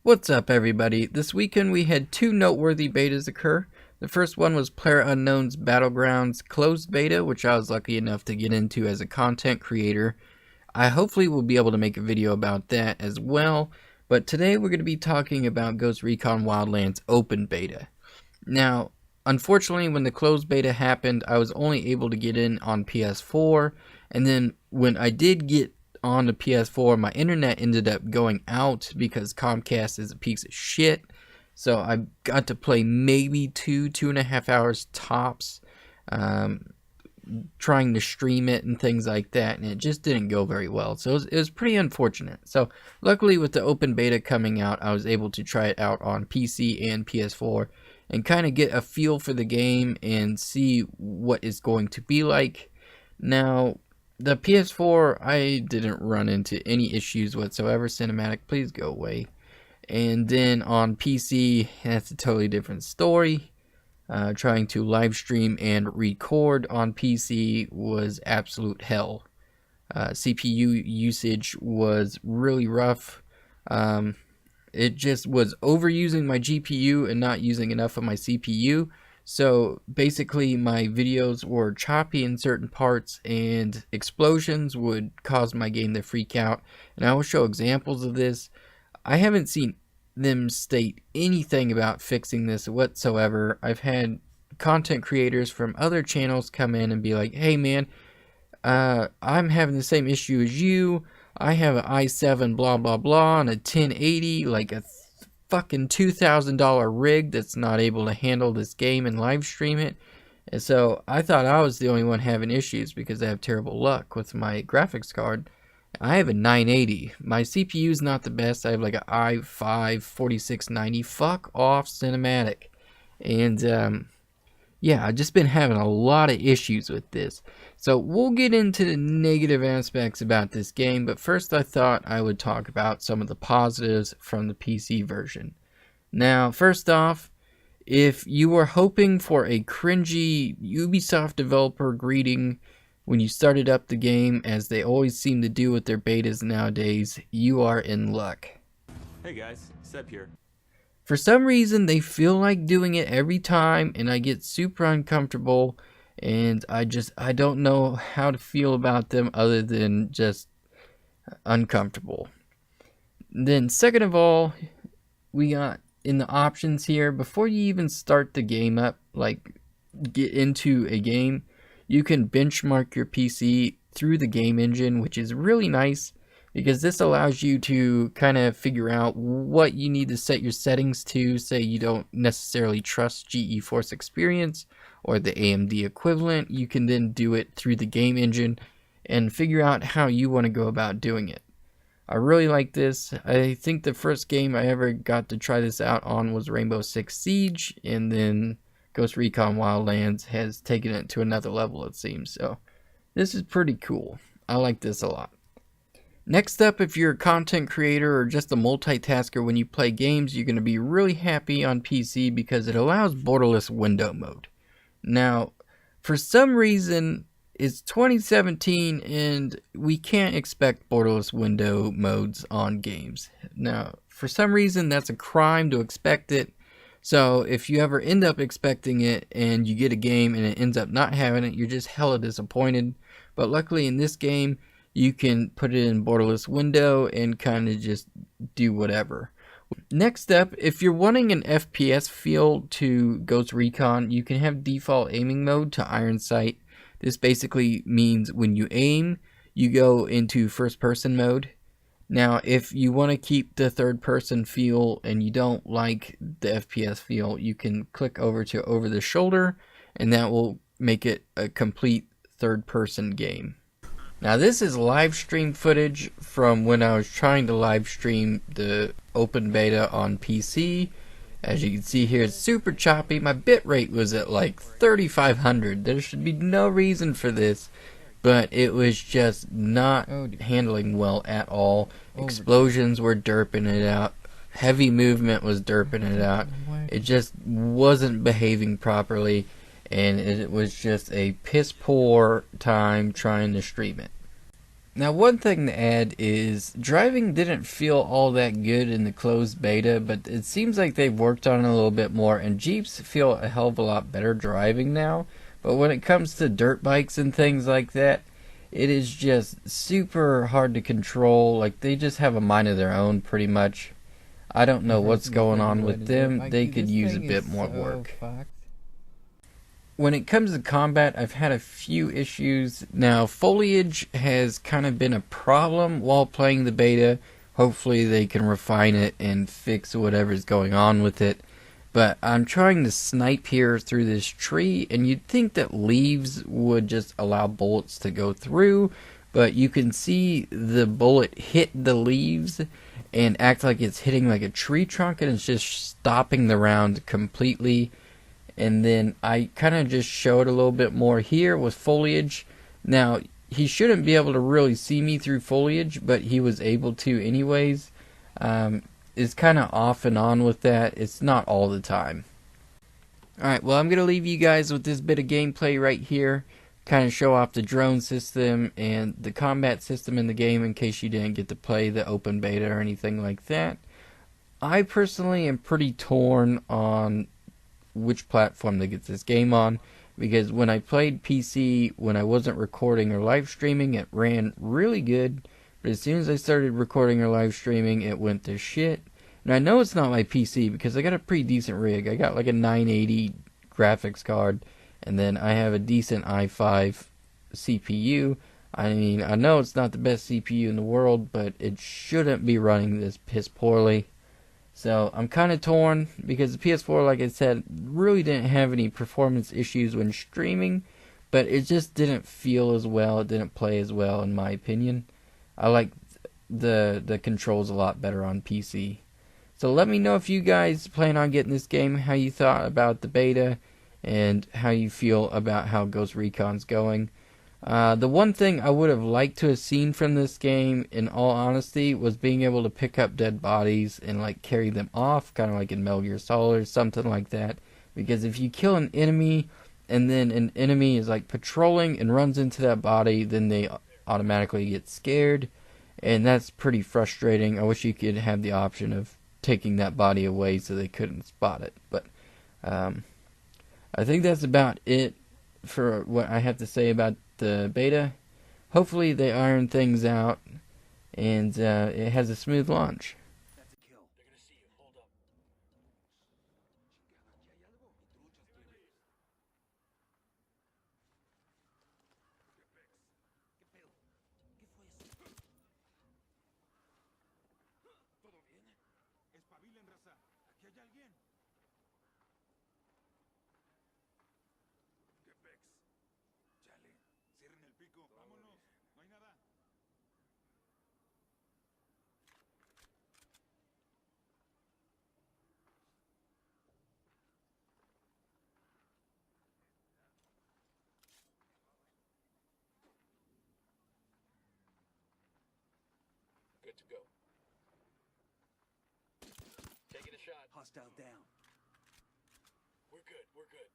What's up, everybody? This weekend we had two noteworthy betas occur. The first one was PlayerUnknown's Battlegrounds closed beta, which I was lucky enough to get into as a content creator. I hopefully will be able to make a video about that as well, but today we're going to be talking about Recon Wildlands open beta. Now, unfortunately, when the closed beta happened, I was only able to get in on PS4, and then when I did get on the PS4, my internet ended up going out because Comcast is a piece of shit. So I got to play maybe 2.5 hours tops, trying to stream it and things like that, and it just didn't go very well. So it was pretty unfortunate. So luckily, with the open beta coming out, I was able to try it out on PC and PS4 and kind of get a feel for the game and see what it's going to be like. Now, the PS4, I didn't run into any issues whatsoever. Cinematic, please go away. And then on PC, that's a totally different story. Trying to live stream and record on PC was absolute hell. CPU usage was really rough. It just was overusing my GPU and not using enough of my CPU. So basically my videos were choppy in certain parts and explosions would cause my game to freak out. And I will show examples of this. I haven't seen them state anything about fixing this whatsoever. I've had content creators from other channels come in and be like, hey man, I'm having the same issue as you. I have an i7 blah blah blah and a 1080, like a fucking $2,000 rig that's not able to handle this game and live stream it. And so I thought I was the only one having issues because I have terrible luck with my graphics card. I have a 980. My CPU is not the best. I have like an i5 4690. Fuck off, cinematic. And yeah, I've just been having a lot of issues with this. So we'll get into the negative aspects about this game, but first I thought I would talk about some of the positives from the PC version. Now, first off, if you were hoping for a cringy Ubisoft developer greeting when you started up the game, as they always seem to do with their betas nowadays, you are in luck. Hey guys, Seb here. For some reason, they feel like doing it every time, and I get super uncomfortable, and I don't know how to feel about them other than just uncomfortable. Then second of all, we got in the options here, before you even start the game up, like get into a game, you can benchmark your PC through the game engine, which is really nice because this allows you to kind of figure out what you need to set your settings to. Say you don't necessarily trust GeForce Experience or the AMD equivalent, you can then do it through the game engine and figure out how you want to go about doing it. I really like this. I think the first game I ever got to try this out on was Rainbow Six Siege, and then Recon Wildlands has taken it to another level, it seems. So this is pretty cool. I like this a lot. Next up, if you're a content creator or just a multitasker when you play games, you're going to be really happy on PC because it allows borderless window mode. Now, for some reason, it's 2017 and we can't expect borderless window modes on games. Now, for some reason, that's a crime to expect it. So if you ever end up expecting it and you get a game and it ends up not having it, you're just hella disappointed. But luckily in this game, you can put it in borderless window and kind of just do whatever. Next up, if you're wanting an FPS feel to Ghost Recon, you can have default aiming mode to Iron Sight. This basically means when you aim, you go into first person mode. Now, if you want to keep the third person feel and you don't like the FPS feel, you can click over to over the shoulder and that will make it a complete third person game. Now, this is live stream footage from when I was trying to live stream the open beta on PC. As you can see here, it's super choppy. My bitrate was at like 3500. There should be no reason for this, but it was just not handling well at all. Explosions were derping it out. Heavy movement was derping it out. It just wasn't behaving properly, and it was just a piss poor time trying to stream it. Now, one thing to add is driving didn't feel all that good in the closed beta, but it seems like they've worked on it a little bit more, and Jeeps feel a hell of a lot better driving now. But when it comes to dirt bikes and things like that, it is just super hard to control. Like, they just have a mind of their own, pretty much. I don't know what's going on with them. They could use a bit more work. When it comes to combat, I've had a few issues. Now, foliage has kind of been a problem while playing the beta. Hopefully, they can refine it and fix whatever's going on with it. But I'm trying to snipe here through this tree, and you'd think that leaves would just allow bullets to go through, but you can see the bullet hit the leaves and act like it's hitting like a tree trunk, and it's just stopping the round completely. And then I kind of just showed a little bit more here with foliage. Now, he shouldn't be able to really see me through foliage, but he was able to anyways. It's kind of off and on with that. It's not all the time. Alright, well, I'm going to leave you guys with this bit of gameplay right here. Kind of show off the drone system and the combat system in the game in case you didn't get to play the open beta or anything like that. I personally am pretty torn on which platform to get this game on, because when I played PC when I wasn't recording or live streaming, it ran really good, but as soon as I started recording or live streaming, it went to shit. And I know it's not my PC because I got a pretty decent rig. I got like a 980 graphics card, and then I have a decent i5 CPU. I mean, I know it's not the best CPU in the world, but it shouldn't be running this piss poorly. So I'm kind of torn because the PS4, like I said, really didn't have any performance issues when streaming, but it just didn't feel as well. It didn't play as well, in my opinion. I like the controls a lot better on PC. So let me know if you guys plan on getting this game, how you thought about the beta, and how you feel about how Ghost Recon's going. The one thing I would have liked to have seen from this game, in all honesty, was being able to pick up dead bodies and like carry them off, kind of like in Metal Gear Solid or something like that. Because if you kill an enemy and then an enemy is like patrolling and runs into that body, then they automatically get scared, and that's pretty frustrating. I wish you could have the option of taking that body away so they couldn't spot it. But I think that's about it for what I have to say about the beta. Hopefully they iron things out and it has a smooth launch. Good to go. Taking a shot. Hostile down. We're good. We're good.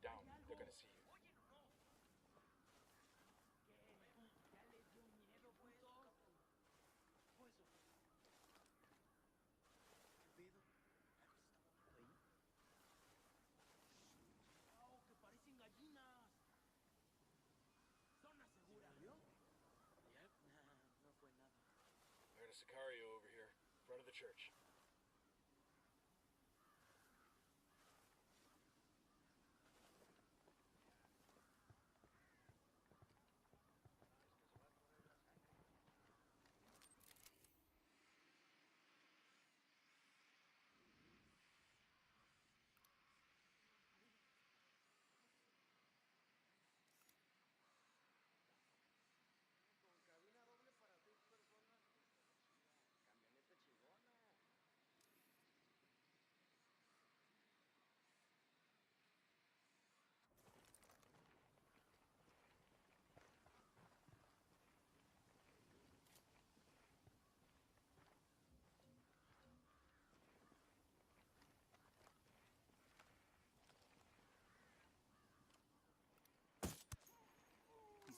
Down. They're gonna see you. There's a Sicario over here, in front of the church.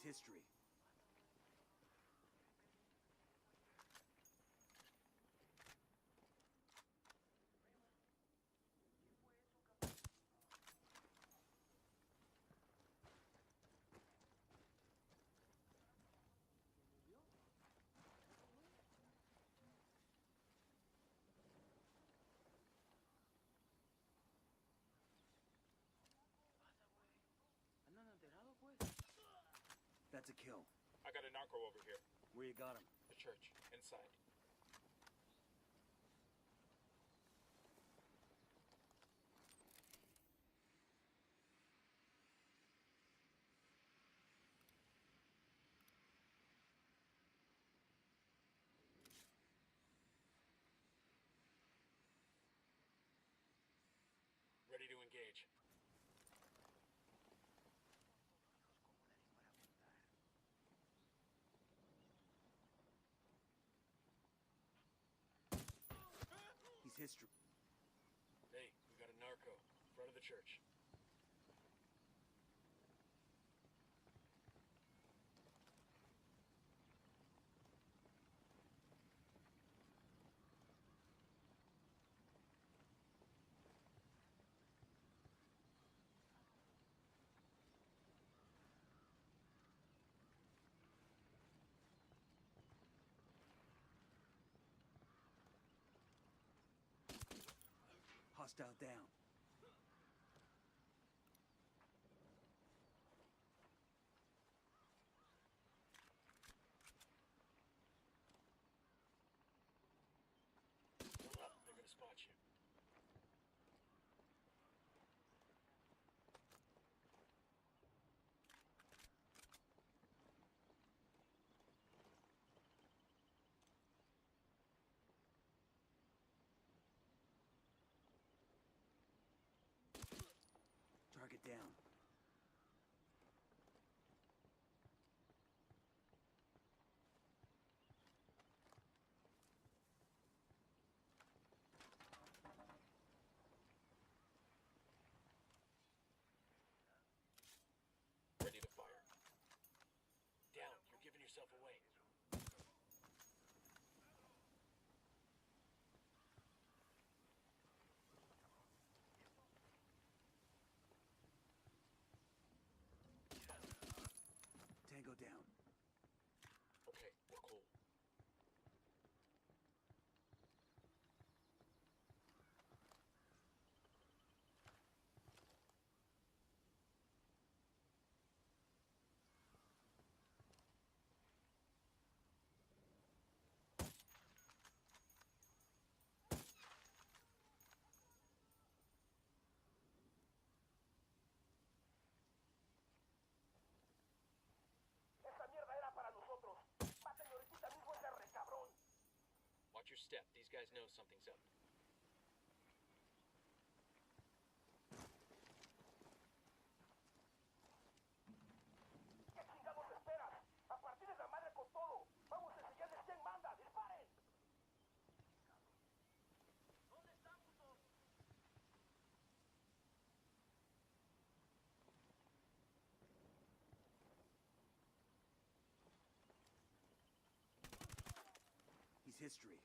history. That's a kill. I got a narco over here. Where you got him? The church. Inside. Ready to engage. He's history. Hey, we got a narco. In front of the church. Hostile down. Hold up, they're gonna spot you. Target down. Ready to fire. Down, you're giving yourself away. Tango down. Okay, we're cool. Esa mierda era para nosotros. Maten ahorita mismo ese recabrón. Watch your step. These guys know something's up. ¿Qué chingados esperas? A partir de la madre con todo. Vamos a enseñarles quién manda. ¡Disparen! ¿Dónde están, putos? He's history.